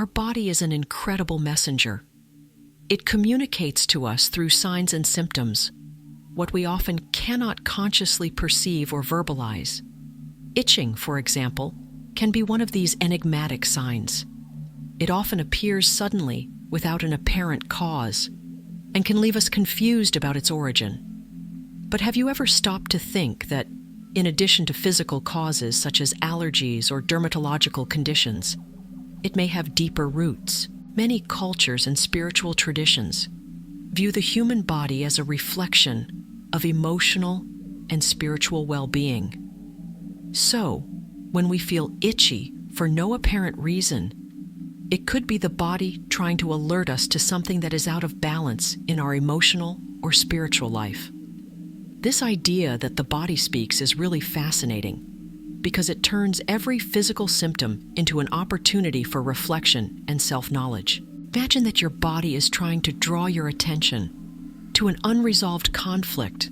Our body is an incredible messenger. It communicates to us through signs and symptoms, what we often cannot consciously perceive or verbalize. Itching, for example, can be one of these enigmatic signs. It often appears suddenly, without an apparent cause, and can leave us confused about its origin. But have you ever stopped to think that, in addition to physical causes such as allergies or dermatological conditions, it may have deeper roots? Many cultures and spiritual traditions view the human body as a reflection of emotional and spiritual well-being. So, when we feel itchy for no apparent reason, it could be the body trying to alert us to something that is out of balance in our emotional or spiritual life. This idea that the body speaks is really fascinating because it turns every physical symptom into an opportunity for reflection and self-knowledge. Imagine that your body is trying to draw your attention to an unresolved conflict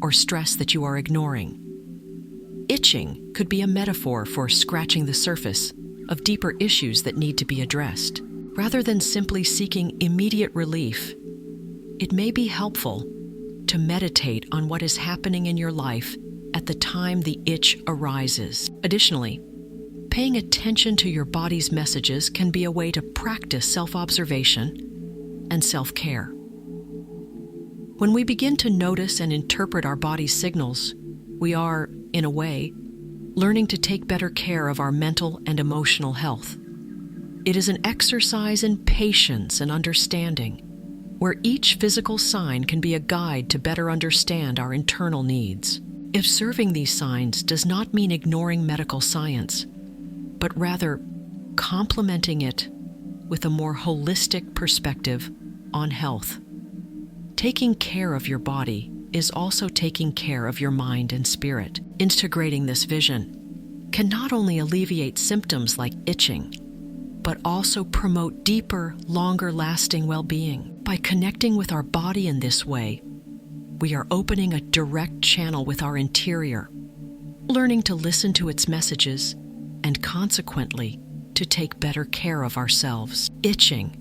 or stress that you are ignoring. Itching could be a metaphor for scratching the surface of deeper issues that need to be addressed. Rather than simply seeking immediate relief, it may be helpful to meditate on what is happening in your life at the time the itch arises. Additionally, paying attention to your body's messages can be a way to practice self-observation and self-care. When we begin to notice and interpret our body's signals, we are, in a way, learning to take better care of our mental and emotional health. It is an exercise in patience and understanding, where each physical sign can be a guide to better understand our internal needs. Observing these signs does not mean ignoring medical science, but rather complementing it with a more holistic perspective on health. Taking care of your body is also taking care of your mind and spirit. Integrating this vision can not only alleviate symptoms like itching, but also promote deeper, longer-lasting well-being. By connecting with our body in this way, we are opening a direct channel with our interior, learning to listen to its messages, and consequently, to take better care of ourselves. Itching,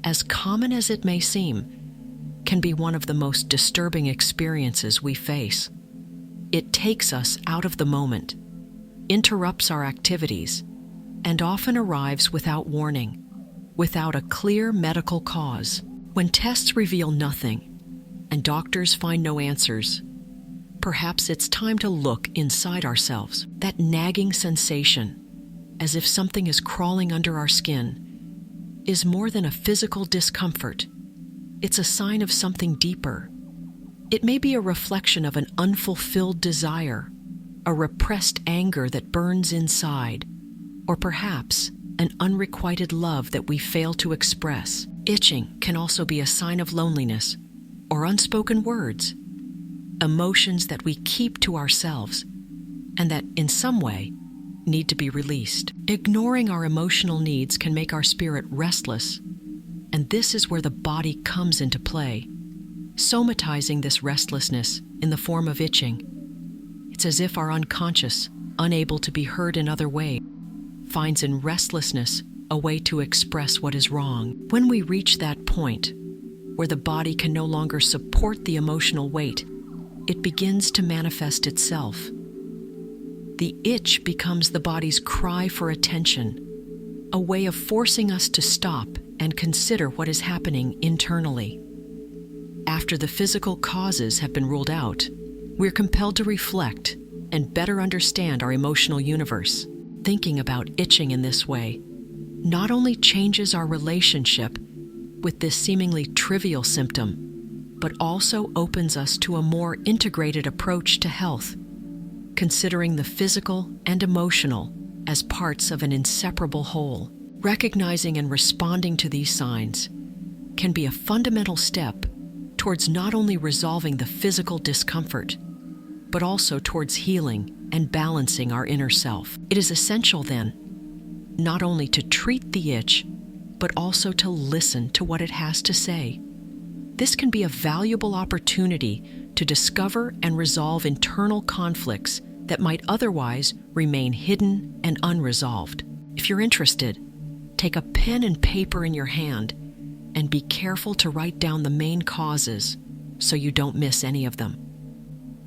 as common as it may seem, can be one of the most disturbing experiences we face. It takes us out of the moment, interrupts our activities, and often arrives without warning, without a clear medical cause. When tests reveal nothing, and doctors find no answers, perhaps it's time to look inside ourselves. That nagging sensation, as if something is crawling under our skin, is more than a physical discomfort. It's a sign of something deeper. It may be a reflection of an unfulfilled desire, a repressed anger that burns inside, or perhaps an unrequited love that we fail to express. Itching can also be a sign of loneliness or unspoken words, emotions that we keep to ourselves and that, in some way, need to be released. Ignoring our emotional needs can make our spirit restless, and this is where the body comes into play, somatizing this restlessness in the form of itching. It's as if our unconscious, unable to be heard in other ways, finds in restlessness a way to express what is wrong. When we reach that point, where the body can no longer support the emotional weight, it begins to manifest itself. The itch becomes the body's cry for attention, a way of forcing us to stop and consider what is happening internally. After the physical causes have been ruled out, we're compelled to reflect and better understand our emotional universe. Thinking about itching in this way not only changes our relationship with this seemingly trivial symptom, but also opens us to a more integrated approach to health, considering the physical and emotional as parts of an inseparable whole. Recognizing and responding to these signs can be a fundamental step towards not only resolving the physical discomfort, but also towards healing and balancing our inner self. It is essential, then, not only to treat the itch, but also to listen to what it has to say. This can be a valuable opportunity to discover and resolve internal conflicts that might otherwise remain hidden and unresolved. If you're interested, Take a pen and paper in your hand and be careful to write down the main causes so you don't miss any of them.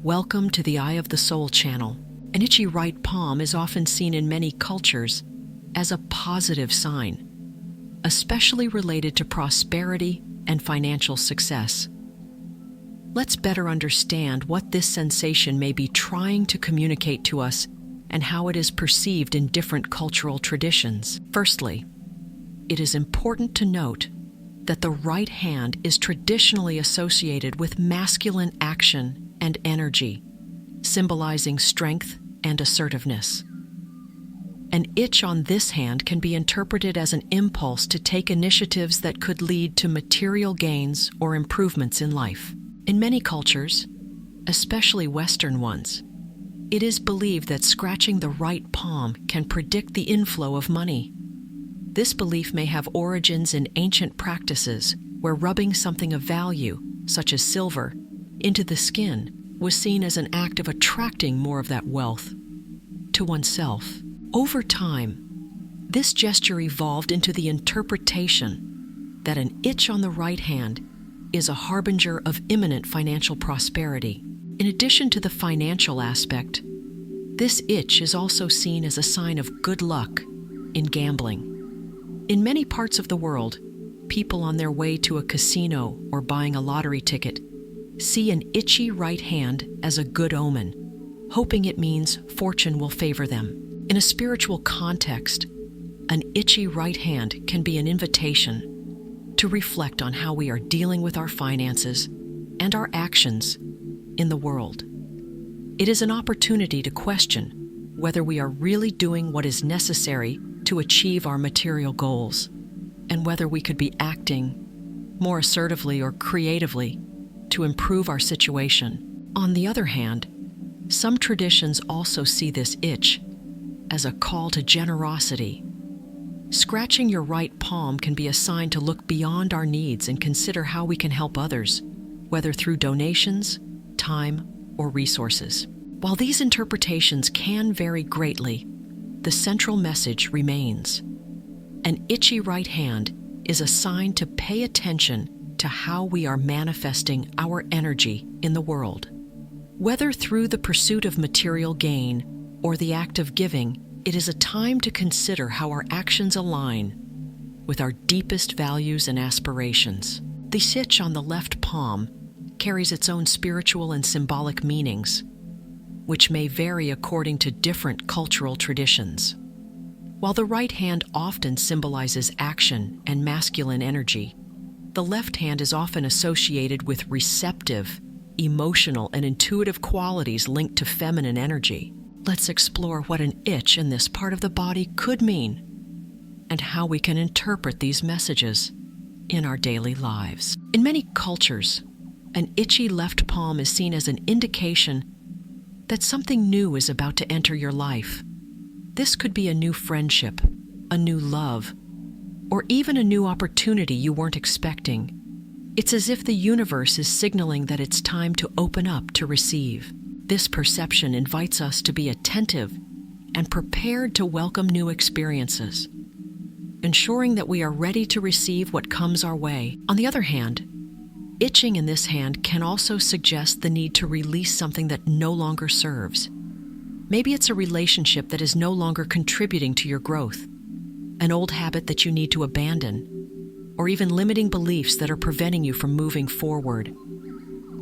Welcome to the Eye of the Soul channel. An itchy right palm is often seen in many cultures as a positive sign, especially related to prosperity and financial success. Let's better understand what this sensation may be trying to communicate to us and how it is perceived in different cultural traditions. Firstly, it is important to note that the right hand is traditionally associated with masculine action and energy, symbolizing strength and assertiveness. An itch on this hand can be interpreted as an impulse to take initiatives that could lead to material gains or improvements in life. In many cultures, especially Western ones, it is believed that scratching the right palm can predict the inflow of money. This belief may have origins in ancient practices where rubbing something of value, such as silver, into the skin was seen as an act of attracting more of that wealth to oneself. Over time, this gesture evolved into the interpretation that an itch on the right hand is a harbinger of imminent financial prosperity. In addition to the financial aspect, this itch is also seen as a sign of good luck in gambling. In many parts of the world, people on their way to a casino or buying a lottery ticket see an itchy right hand as a good omen, hoping it means fortune will favor them. In a spiritual context, an itchy right hand can be an invitation to reflect on how we are dealing with our finances and our actions in the world. It is an opportunity to question whether we are really doing what is necessary to achieve our material goals, and whether we could be acting more assertively or creatively to improve our situation. On the other hand, some traditions also see this itch as a call to generosity. Scratching your right palm can be a sign to look beyond our needs and consider how we can help others, whether through donations, time, or resources. While these interpretations can vary greatly, the central message remains. An itchy right hand is a sign to pay attention to how we are manifesting our energy in the world. Whether through the pursuit of material gain or the act of giving, it is a time to consider how our actions align with our deepest values and aspirations. The itch on the left palm carries its own spiritual and symbolic meanings, which may vary according to different cultural traditions. While the right hand often symbolizes action and masculine energy, the left hand is often associated with receptive, emotional, and intuitive qualities linked to feminine energy. Let's explore what an itch in this part of the body could mean and how we can interpret these messages in our daily lives. In many cultures, an itchy left palm is seen as an indication that something new is about to enter your life. This could be a new friendship, a new love, or even a new opportunity you weren't expecting. It's as if the universe is signaling that it's time to open up to receive. This perception invites us to be attentive and prepared to welcome new experiences, ensuring that we are ready to receive what comes our way. On the other hand, itching in this hand can also suggest the need to release something that no longer serves. Maybe it's a relationship that is no longer contributing to your growth, an old habit that you need to abandon, or even limiting beliefs that are preventing you from moving forward.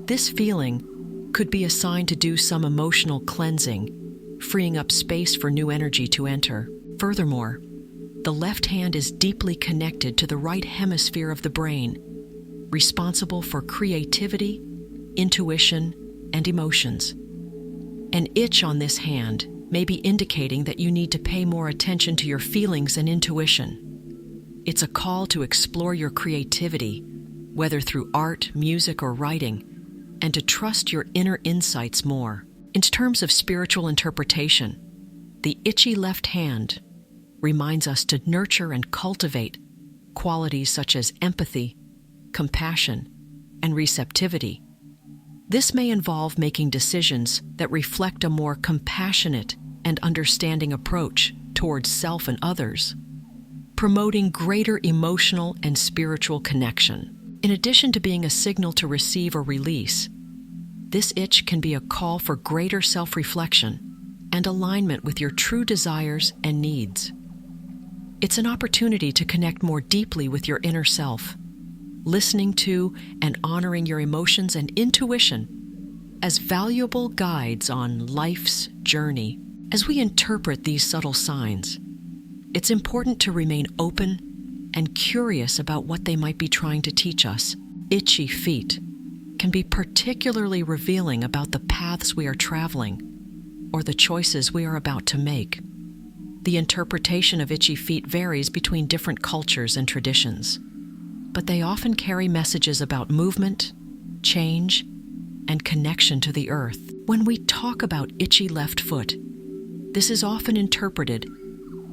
This feeling could be a sign to do some emotional cleansing, freeing up space for new energy to enter. Furthermore, the left hand is deeply connected to the right hemisphere of the brain, responsible for creativity, intuition, and emotions. An itch on this hand may be indicating that you need to pay more attention to your feelings and intuition. It's a call to explore your creativity, whether through art, music, or writing, and to trust your inner insights more. In terms of spiritual interpretation, the itchy left hand reminds us to nurture and cultivate qualities such as empathy, compassion, and receptivity. This may involve making decisions that reflect a more compassionate and understanding approach towards self and others. promoting greater emotional and spiritual connection. In addition to being a signal to receive or release, this itch can be a call for greater self-reflection and alignment with your true desires and needs. It's an opportunity to connect more deeply with your inner self, listening to and honoring your emotions and intuition as valuable guides on life's journey. As we interpret these subtle signs, it's important to remain open and curious about what they might be trying to teach us. Itchy feet can be particularly revealing about the paths we are traveling or the choices we are about to make. The interpretation of itchy feet varies between different cultures and traditions, but they often carry messages about movement, change, and connection to the earth. When we talk about itchy left foot, this is often interpreted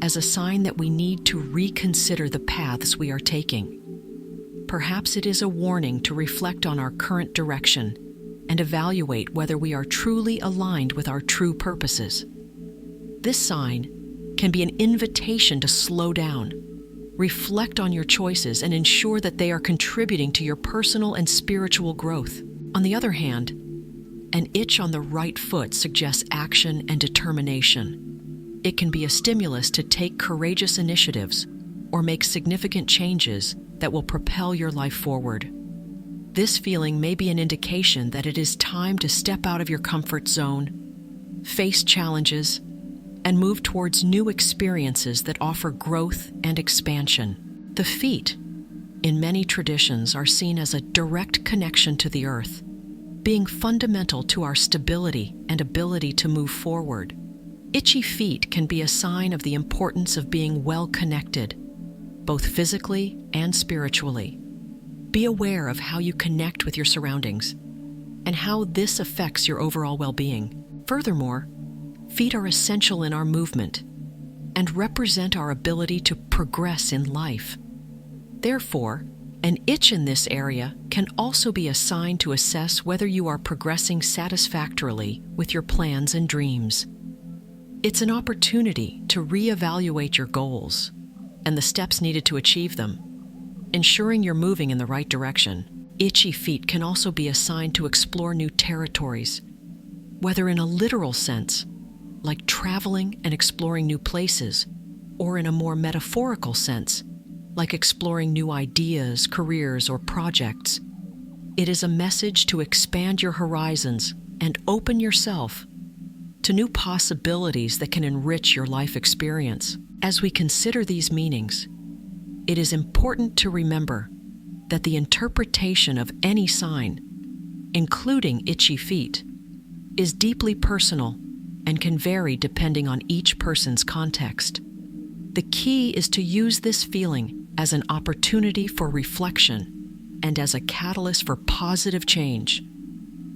as a sign that we need to reconsider the paths we are taking. Perhaps it is a warning to reflect on our current direction and evaluate whether we are truly aligned with our true purposes. This sign can be an invitation to slow down, reflect on your choices, and ensure that they are contributing to your personal and spiritual growth. On the other hand, an itch on the right foot suggests action and determination. It can be a stimulus to take courageous initiatives or make significant changes that will propel your life forward. This feeling may be an indication that it is time to step out of your comfort zone, face challenges, and move towards new experiences that offer growth and expansion. The feet, in many traditions, are seen as a direct connection to the earth, being fundamental to our stability and ability to move forward. Itchy feet can be a sign of the importance of being well connected, both physically and spiritually. Be aware of how you connect with your surroundings and how this affects your overall well-being. Furthermore, feet are essential in our movement and represent our ability to progress in life. Therefore, an itch in this area can also be a sign to assess whether you are progressing satisfactorily with your plans and dreams. It's an opportunity to reevaluate your goals and the steps needed to achieve them, ensuring you're moving in the right direction. Itchy feet can also be a sign to explore new territories, whether in a literal sense, like traveling and exploring new places, or in a more metaphorical sense, like exploring new ideas, careers, or projects. It is a message to expand your horizons and open yourself to new possibilities that can enrich your life experience. As we consider these meanings, it is important to remember that the interpretation of any sign, including itchy feet, is deeply personal and can vary depending on each person's context. The key is to use this feeling as an opportunity for reflection and as a catalyst for positive change,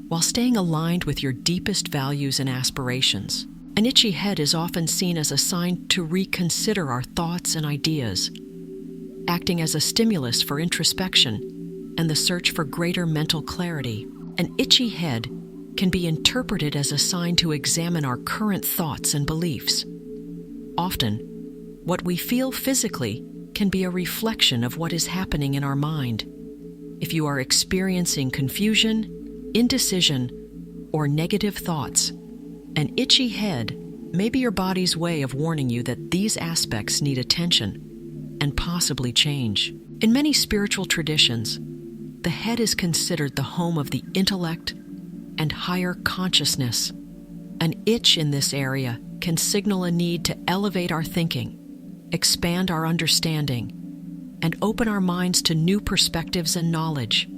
while staying aligned with your deepest values and aspirations. An itchy head is often seen as a sign to reconsider our thoughts and ideas, acting as a stimulus for introspection and the search for greater mental clarity. An itchy head can be interpreted as a sign to examine our current thoughts and beliefs. Often, what we feel physically can be a reflection of what is happening in our mind. If you are experiencing confusion, indecision, or negative thoughts, an itchy head may be your body's way of warning you that these aspects need attention and possibly change. In many spiritual traditions, the head is considered the home of the intellect and higher consciousness. An itch in this area can signal a need to elevate our thinking, expand our understanding, and open our minds to new perspectives and knowledge.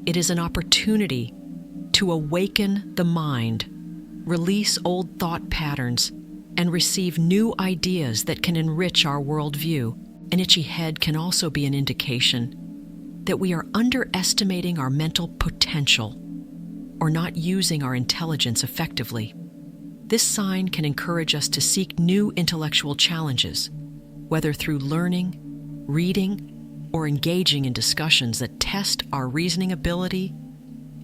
It is an opportunity to awaken the mind, release old thought patterns, and receive new ideas that can enrich our worldview. An itchy head can also be an indication that we are underestimating our mental potential or not using our intelligence effectively. This sign can encourage us to seek new intellectual challenges, whether through learning, reading, or engaging in discussions that test our reasoning ability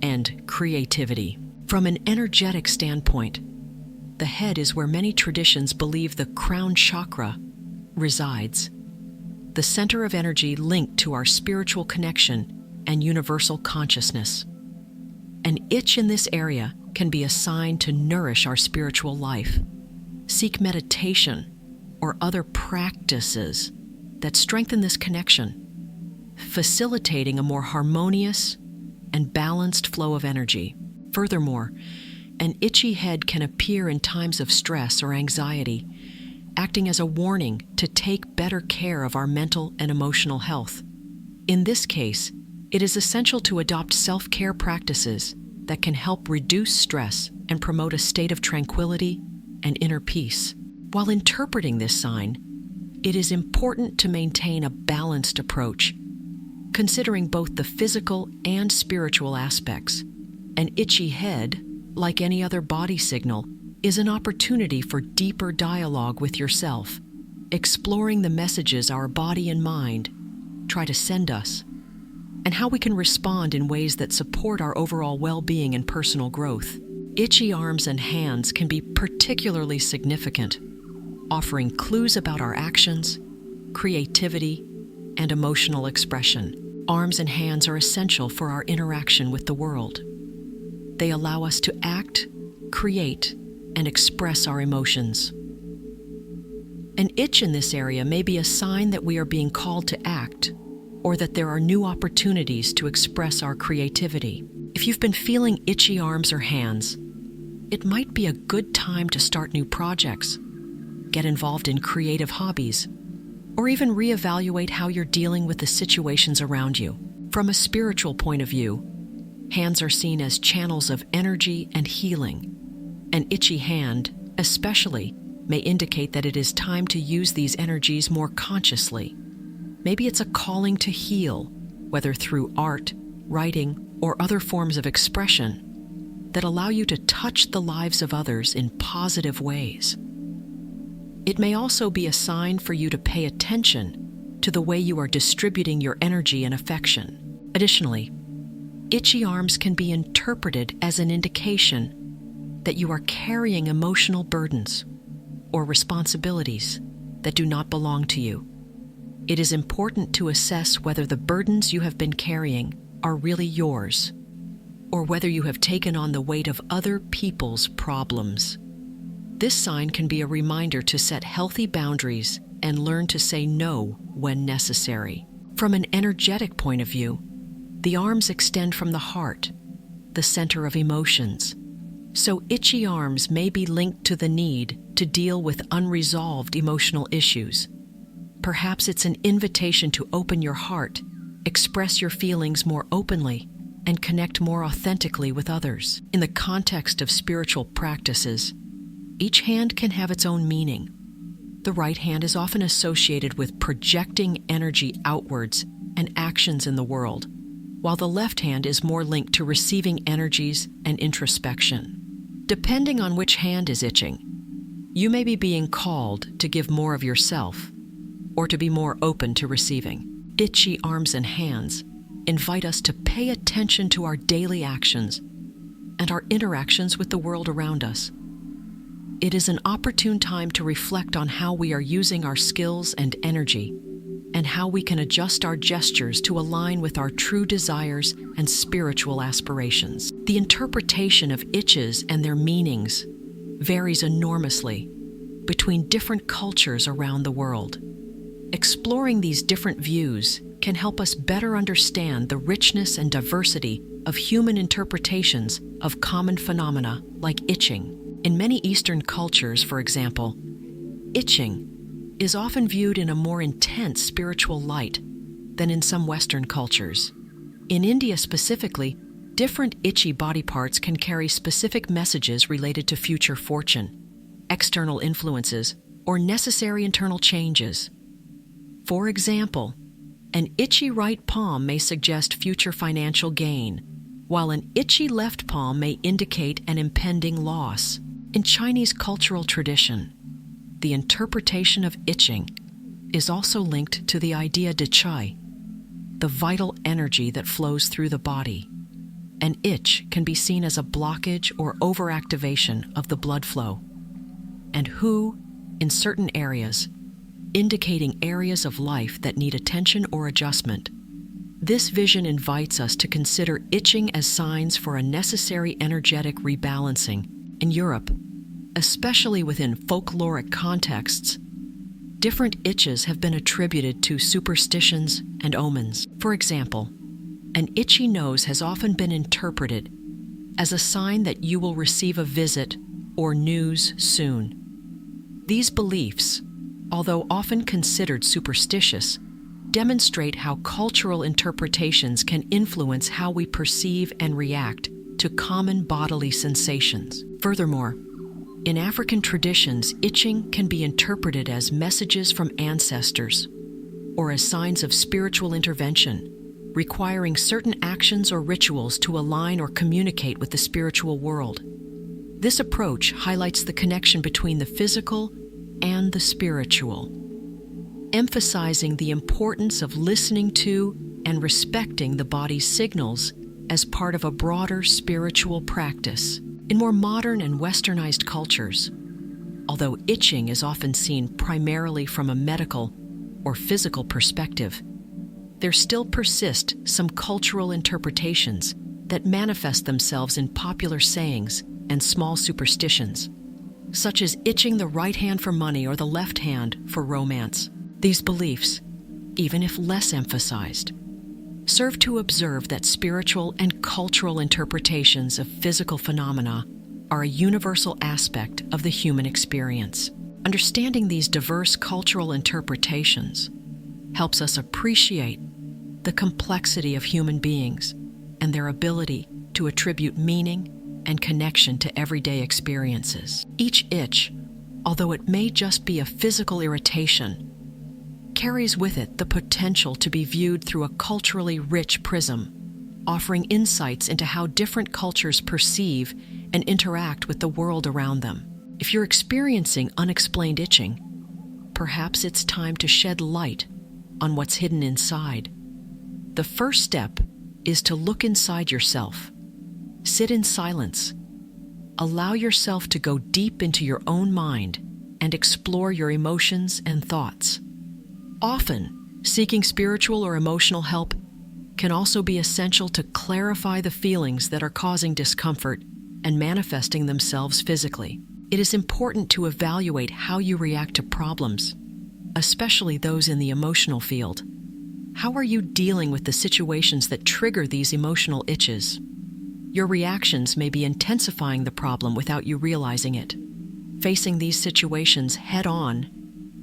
and creativity. From an energetic standpoint, the head is where many traditions believe the crown chakra resides. the center of energy linked to our spiritual connection and universal consciousness. An itch in this area can be a sign to nourish our spiritual life. Seek meditation or other practices that strengthen this connection, facilitating a more harmonious and balanced flow of energy. Furthermore, an itchy head can appear in times of stress or anxiety, acting as a warning to take better care of our mental and emotional health. In this case, it is essential to adopt self-care practices that can help reduce stress and promote a state of tranquility and inner peace. While interpreting this sign, it is important to maintain a balanced approach, considering both the physical and spiritual aspects. An itchy head, like any other body signal, is an opportunity for deeper dialogue with yourself, exploring the messages our body and mind try to send us, and how we can respond in ways that support our overall well-being and personal growth. Itchy arms and hands can be particularly significant, offering clues about our actions, creativity, and emotional expression. Arms and hands are essential for our interaction with the world. They allow us to act, create, and express our emotions. An itch in this area may be a sign that we are being called to act, or that there are new opportunities to express our creativity. If you've been feeling itchy arms or hands, it might be a good time to start new projects, get involved in creative hobbies, or even reevaluate how you're dealing with the situations around you. From a spiritual point of view, hands are seen as channels of energy and healing. An itchy hand, especially, may indicate that it is time to use these energies more consciously. Maybe it's a calling to heal, whether through art, writing, or other forms of expression that allow you to touch the lives of others in positive ways. It may also be a sign for you to pay attention to the way you are distributing your energy and affection. Additionally, itchy arms can be interpreted as an indication that you are carrying emotional burdens or responsibilities that do not belong to you. It is important to assess whether the burdens you have been carrying are really yours, or whether you have taken on the weight of other people's problems. This sign can be a reminder to set healthy boundaries and learn to say no when necessary. From an energetic point of view, the arms extend from the heart, the center of emotions. So itchy arms may be linked to the need to deal with unresolved emotional issues. Perhaps it's an invitation to open your heart, express your feelings more openly, and connect more authentically with others. In the context of spiritual practices, each hand can have its own meaning. The right hand is often associated with projecting energy outwards and actions in the world, while the left hand is more linked to receiving energies and introspection. Depending on which hand is itching, you may be being called to give more of yourself or to be more open to receiving. Itchy arms and hands invite us to pay attention to our daily actions and our interactions with the world around us. It is an opportune time to reflect on how we are using our skills and energy, and how we can adjust our gestures to align with our true desires and spiritual aspirations. The interpretation of itches and their meanings varies enormously between different cultures around the world. Exploring these different views can help us better understand the richness and diversity of human interpretations of common phenomena like itching. In many Eastern cultures, for example, itching is often viewed in a more intense spiritual light than in some Western cultures. In India specifically, different itchy body parts can carry specific messages related to future fortune, external influences, or necessary internal changes. For example, an itchy right palm may suggest future financial gain, while an itchy left palm may indicate an impending loss. In Chinese cultural tradition, the interpretation of itching is also linked to the idea de qi, the vital energy that flows through the body. An itch can be seen as a blockage or overactivation of the blood flow, and in certain areas, indicating areas of life that need attention or adjustment. This vision invites us to consider itching as signs for a necessary energetic rebalancing. In Europe, especially within folkloric contexts, different itches have been attributed to superstitions and omens. For example, an itchy nose has often been interpreted as a sign that you will receive a visit or news soon. These beliefs, although often considered superstitious, demonstrate how cultural interpretations can influence how we perceive and react to common bodily sensations. Furthermore, in African traditions, itching can be interpreted as messages from ancestors or as signs of spiritual intervention, requiring certain actions or rituals to align or communicate with the spiritual world. This approach highlights the connection between the physical and the spiritual, emphasizing the importance of listening to and respecting the body's signals as part of a broader spiritual practice. In more modern and westernized cultures, although itching is often seen primarily from a medical or physical perspective, there still persist some cultural interpretations that manifest themselves in popular sayings and small superstitions, such as itching the right hand for money or the left hand for romance. These beliefs, even if less emphasized, serve to observe that spiritual and cultural interpretations of physical phenomena are a universal aspect of the human experience. Understanding these diverse cultural interpretations helps us appreciate the complexity of human beings and their ability to attribute meaning and connection to everyday experiences. Each itch, although it may just be a physical irritation, carries with it the potential to be viewed through a culturally rich prism, offering insights into how different cultures perceive and interact with the world around them. If you're experiencing unexplained itching, perhaps it's time to shed light on what's hidden inside. The first step is to look inside yourself. Sit in silence. Allow yourself to go deep into your own mind and explore your emotions and thoughts. Often, seeking spiritual or emotional help can also be essential to clarify the feelings that are causing discomfort and manifesting themselves physically. It is important to evaluate how you react to problems, especially those in the emotional field. How are you dealing with the situations that trigger these emotional itches? Your reactions may be intensifying the problem without you realizing it. Facing these situations head-on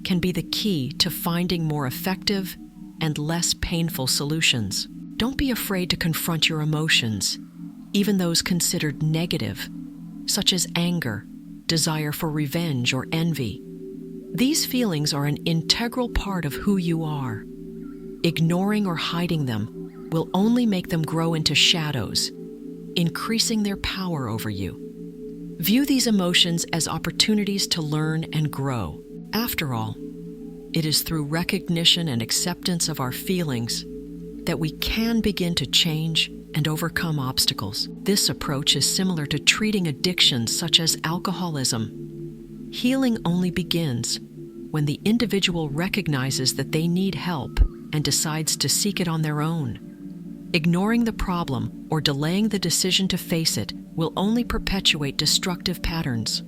can be the key to finding more effective and less painful solutions. Don't be afraid to confront your emotions, even those considered negative, such as anger, desire for revenge, or envy. These feelings are an integral part of who you are. Ignoring or hiding them will only make them grow into shadows, increasing their power over you. View these emotions as opportunities to learn and grow. After all, it is through recognition and acceptance of our feelings that we can begin to change and overcome obstacles. This approach is similar to treating addictions such as alcoholism. Healing only begins when the individual recognizes that they need help and decides to seek it on their own. Ignoring the problem or delaying the decision to face it will only perpetuate destructive patterns.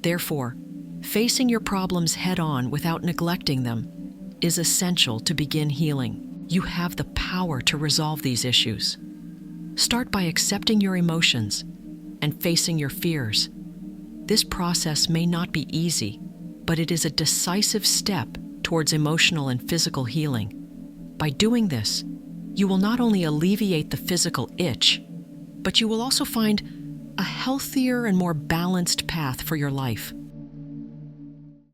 Therefore, facing your problems head-on without neglecting them is essential to begin healing. You have the power to resolve these issues. Start by accepting your emotions and facing your fears. This process may not be easy, but it is a decisive step towards emotional and physical healing. By doing this, you will not only alleviate the physical itch, but you will also find a healthier and more balanced path for your life.